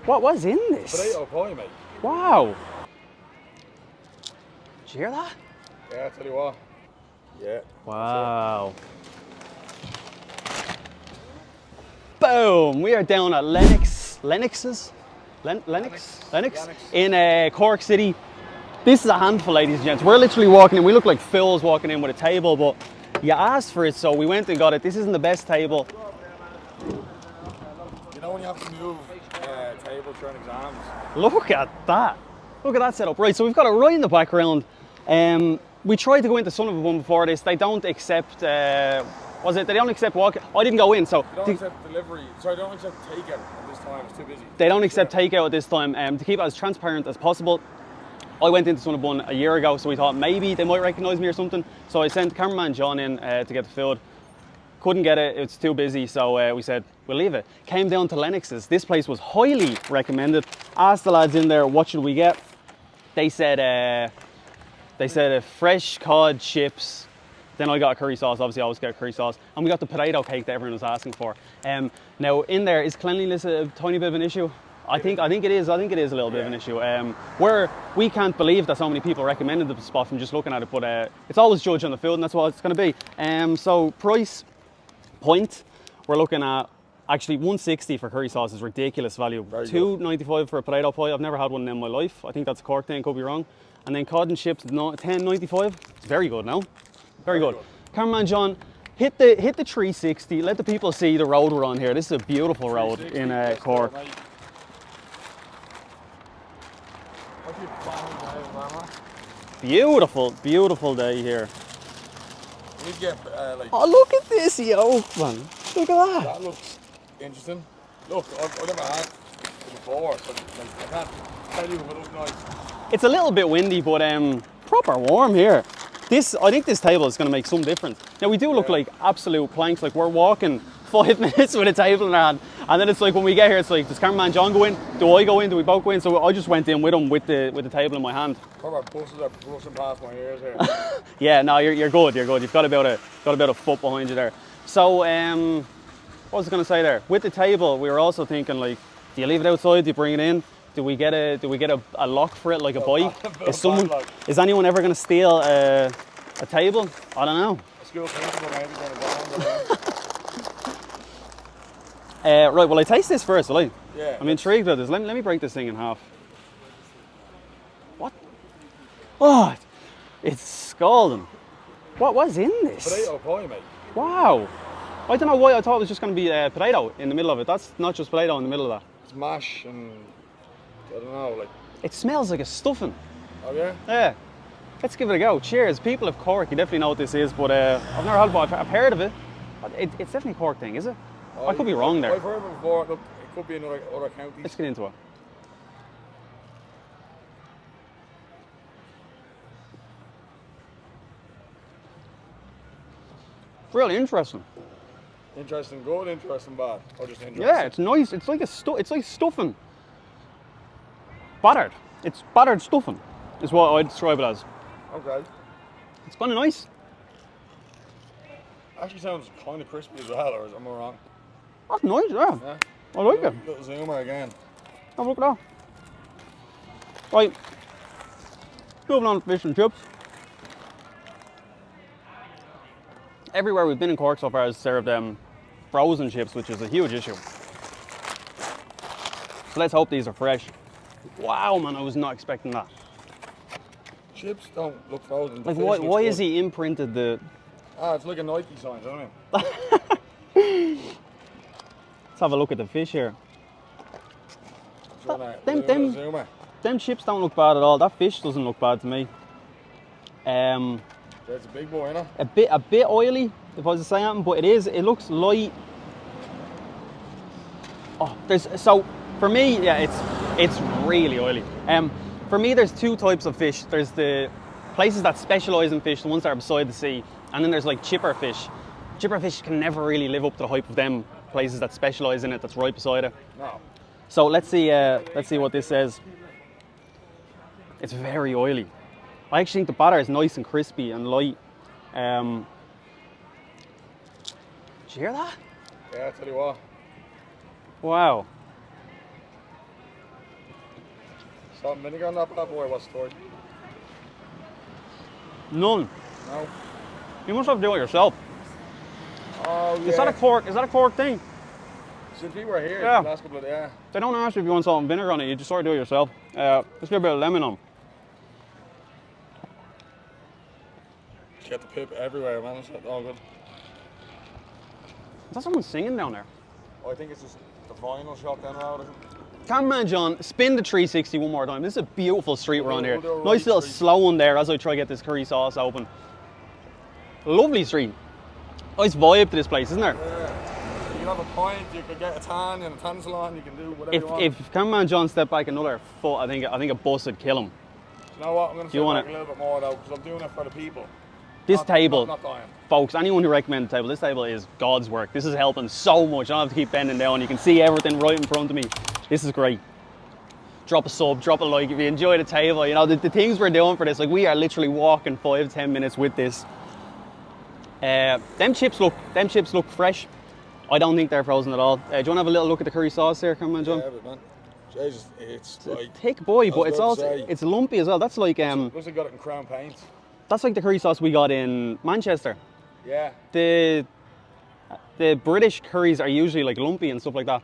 What was in this? Potato pie, mate. Wow. Did you hear that? Yeah, I'll tell you what. Yeah. Wow. Boom! We are down at Lennox's in Cork City. This is a handful, ladies and gents. We're literally walking in. We look like fools walking in with a table, but you asked for it, so we went and got it. This isn't the best table. You know when you have to move tables during exams? Look at that. Look at that setup. Right, so we've got it right in the background. We tried to go into Son of a Bun before this. They don't accept, they don't accept walk. I didn't go in, so. They don't accept delivery. Sorry, they don't accept takeout at this time. It's too busy. They don't accept takeout at this time. To keep it as transparent as possible, I went into Son of a Bun a year ago, so we thought maybe they might recognise me or something. So I sent cameraman John in to get the food. Couldn't get it, it's too busy, so we said, we'll leave it. Came down to Lennox's. This place was highly recommended. Asked the lads in there, what should we get? They said a fresh cod chips. Then I got a curry sauce, obviously I always get a curry sauce. And we got the potato cake that everyone was asking for. Now in there, is cleanliness a tiny bit of an issue? I think it is a little bit of an issue. We can't believe that so many people recommended the spot from just looking at it, but it's always judged on the food and that's what it's gonna be. So price point, we're looking at actually $1.60 for curry sauce is ridiculous value. $2.95 for a potato pie. I've never had one in my life. I think that's a Cork thing, could be wrong. And then cod and chips, $10.95. It's very good now. Very good. Cameraman John, hit the 360. Let the people see the road we're on here. This is a beautiful road in Cork. Beautiful, beautiful day here. We get oh, look at this, yo, man. Look at that. That looks interesting. Look, I've never had it before, so I can't tell you if it looks nice. It's a little bit windy, but proper warm here. I think this table is going to make some difference. Now we do look like absolute planks, like we're walking 5 minutes with a table in our hand, and then it's like when we get here, it's like, does cameraman John go in? Do I go in? Do we both go in? So I just went in with him with the table in my hand. Our buses are brushing past my ears here. Yeah, no, you're good. You're good. You've got about a foot behind you there. So what was I going to say there? With the table, we were also thinking, like, do you leave it outside? Do you bring it in? Do we get a lock for it, like a bike? Is anyone ever going to steal a table? I don't know. A school principal maybe going to right, well, I taste this first, will I? Yeah. I'm intrigued about this. Let me break this thing in half. What? Oh, it's scalding. What was in this? Potato pie, mate. Wow. I don't know why I thought it was just going to be potato in the middle of it. That's not just potato in the middle of that. It's mash and I don't know, like. It smells like a stuffing. Oh yeah? Yeah. Let's give it a go. Cheers. People of Cork, you definitely know what this is, but I've never had it, but I've heard of it. It's definitely a Cork thing, is it? I could be wrong there. I've heard of it before. Look, it could be in other counties. Let's get into it. Really interesting. Interesting good, interesting bad, or just interesting? Yeah, it's nice. It's like stuffing. Battered. It's battered stuffing, is what I'd describe it as. Okay. It's kind of nice. Actually sounds kind of crispy as well, or am I wrong? That's nice, yeah. I like it. Little zoomer again. Have a look at that. Right. Moving on to fish and chips. Everywhere we've been in Cork so far has served frozen chips, which is a huge issue. So let's hope these are fresh. Wow, man, I was not expecting that. Chips don't look frozen. Like, why is he imprinted the... Ah, it's like a Nike sign, isn't it? Let's have a look at the fish here. Them chips don't look bad at all. That fish doesn't look bad to me. It's a big boy, isn't it? A bit oily, if I was to say something, but it looks light. Oh, so for me, yeah, it's really oily. For me, there's two types of fish. There's the places that specialise in fish, the ones that are beside the sea, and then there's like chipper fish. Chipper fish can never really live up to the hype of them places that specialise in it, that's right beside it. No. So let's see what this says. It's very oily. I actually think the batter is nice and crispy and light. Did you hear that? Yeah, I tell you what. Wow. Salt and vinegar on that bad boy, what's the story? None. No. You must have to do it yourself. Oh, yeah. Is that a Cork? Is that a Cork thing? Since we were here Yeah. the last couple of days. They don't ask you if you want salt and vinegar on it. You just sort of do it yourself. Let's get a bit of lemon on. Get the pip everywhere, man. It's all good. Is that someone singing down there? Oh, I think it's just the vinyl shop down the road, isn't it? Cameraman John, spin the 360 one more time. This is a beautiful street we're on here. We'll do a Nice little street. slow one there as I try to get this curry sauce open. Lovely street. Nice vibe to this place, isn't there? Yeah. You can have a pint, you can get a tan in a tan salon, you can do whatever you want. If Cameraman John stepped back another foot, I think a bus would kill him. You know what? I'm going to Do you step want back a little bit more though, because I'm doing it for the people. This table, Not dying. folks, anyone who recommends the table, this table is God's work. This is helping so much. I don't have to keep bending down. You can see everything right in front of me. This is great. Drop a sub, drop a like if you enjoy the table. You know, the things we're doing for this, like we are literally walking 5-10 minutes with this. Them chips look fresh. I don't think they're frozen at all. Do you want to have a little look at the curry sauce here, come on, John? Yeah, but man, Jesus, it's like... Thick boy, I but was it's about to also say. it's lumpy as well. That's like Looks like got it in crown paint. that's like the curry sauce we got in Manchester. Yeah. The British curries are usually like lumpy and stuff like that.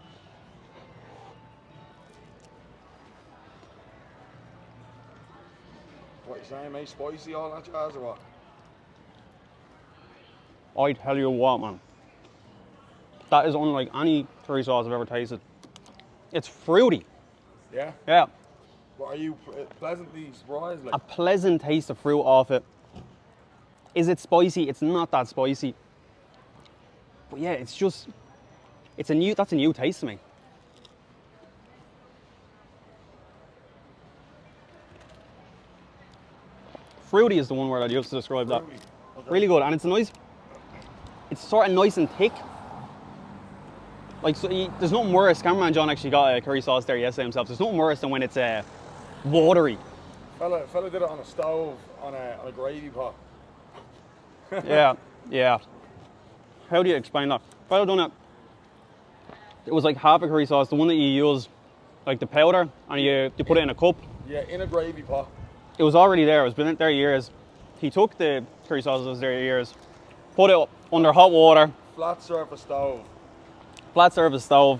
What you saying, mate? Spicy, all that jazz, or what? I tell you what, man. That is unlike any curry sauce I've ever tasted. It's fruity. Yeah? Yeah. What, are you pleasantly surprised? Like, A pleasant taste of fruit off it. Is it spicy? It's not that spicy. But yeah, it's just, that's a new taste to me. Fruity is the one word I'd use to describe that. fruity. Okay. Really good, and it's sort of nice and thick. Like, so there's nothing worse. Cameraman John actually got a curry sauce there yesterday himself. There's nothing worse than when it's watery. Fella did it on a stove, on a gravy pot. Yeah, yeah. How do you explain that? If I'd done it was like half a curry sauce, the one that you use, like the powder, and you put it in a cup. Yeah, in a gravy pot. It was already there. It's been there years. He took the curry sauce that was there years, put it under hot water, Flat surface stove. flat surface stove,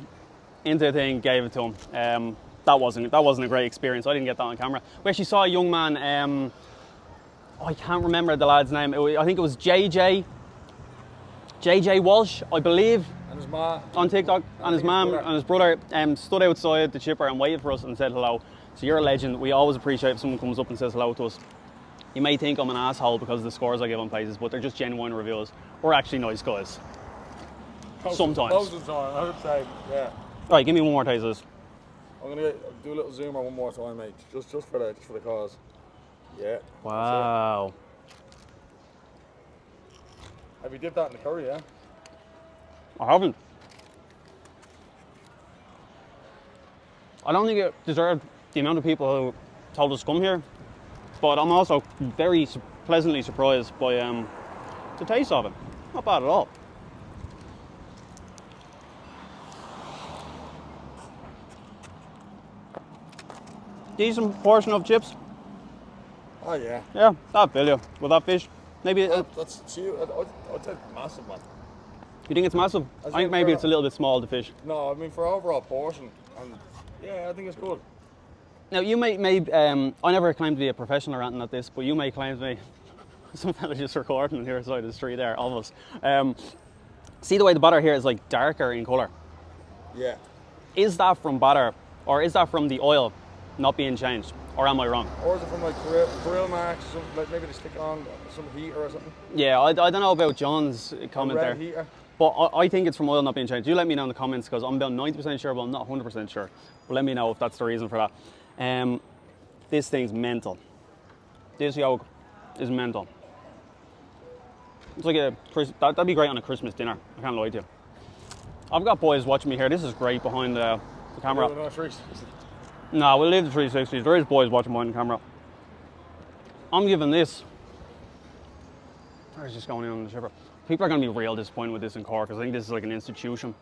into the thing, gave it to him. That wasn't a great experience. I didn't get that on camera. We actually saw a young man. I can't remember the lad's name. I think it was JJ Walsh, I believe, And his ma. on TikTok. And his mum and his brother stood outside the chipper and waited for us and said hello. So you're a legend. We always appreciate if someone comes up and says hello to us. You may think I'm an asshole because of the scores I give on places, but they're just genuine reviews. We're actually nice guys. Sometimes. Most of the time, I would say, yeah. Right, give me one more taste of this. I'm gonna do a little zoomer one more time, mate. Just for the cause. Yeah. Wow. Have you dipped that in the curry, yeah? I haven't. I don't think it deserved the amount of people who told us to come here, but I'm also very pleasantly surprised by the taste of it. Not bad at all. Decent portion of chips. Oh yeah. Yeah, that'd fill you with that fish. Maybe That's see, I'd say massive, man. you think it's massive? I think maybe it's a little bit small, the fish. No, I mean for overall portion, and yeah, I think it's good. Now you may I never claimed to be a professional or anything at this, but you may claim to be. Some fella just recording here side of the street there, almost. See the way the batter here is like darker in colour. Yeah. Is that from batter, or is that from the oil not being changed, or am I wrong? Or is it from like grill marks, or something, like maybe they stick on some heater or something? Yeah, I don't know about John's comment Red there, heater. but I think it's from oil not being changed. You let me know in the comments because I'm about 90% sure, but I'm not 100% sure. But let me know if that's the reason for that. This thing's mental. This yolk is mental. It's like that'd be great on a Christmas dinner. I can't lie to you. I've got boys watching me here. This is great behind the camera. No, no, trees. No, we'll leave the 360s. There is boys watching behind the camera. I'm giving this. Where's this going in on the chipper? People are going to be real disappointed with this in Cork because I think this is like an institution.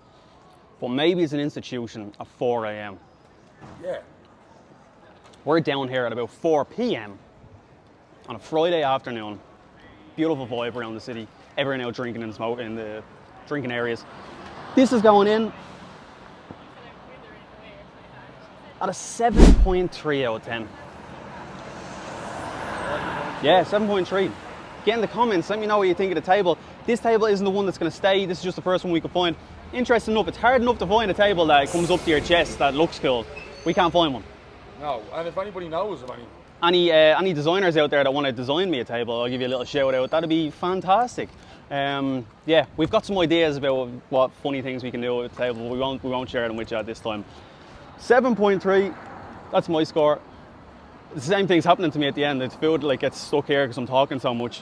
But maybe it's an institution at 4 a.m. Yeah. We're down here at about 4 p.m. on a Friday afternoon. Beautiful vibe around the city. Everyone out drinking and smoking in the drinking areas. This is going in at a 7.3 out of 10. Yeah, 7.3. Get in the comments, let me know what you think of the table. This table isn't the one that's going to stay, this is just the first one we could find. Interesting enough, it's hard enough to find a table that comes up to your chest that looks cool. We can't find one. No, and if anybody knows of any... Any designers out there that want to design me a table, I'll give you a little shout out. That'd be fantastic. Yeah, we've got some ideas about what funny things we can do with the table, but we won't share them with you at this time. 7.3, that's my score. The same thing's happening to me at the end. It's food like gets stuck here because I'm talking so much.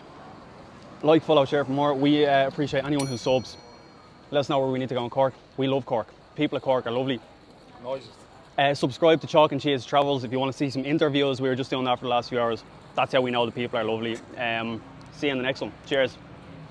Like, follow, share for more. We appreciate anyone who subs. Let us know where we need to go in Cork. We love Cork. People of Cork are lovely. Nice. Subscribe to Chalk and Cheese Travels if you want to see some interviews. We were just doing that for the last few hours. That's how we know the people are lovely. See you in the next one. Cheers.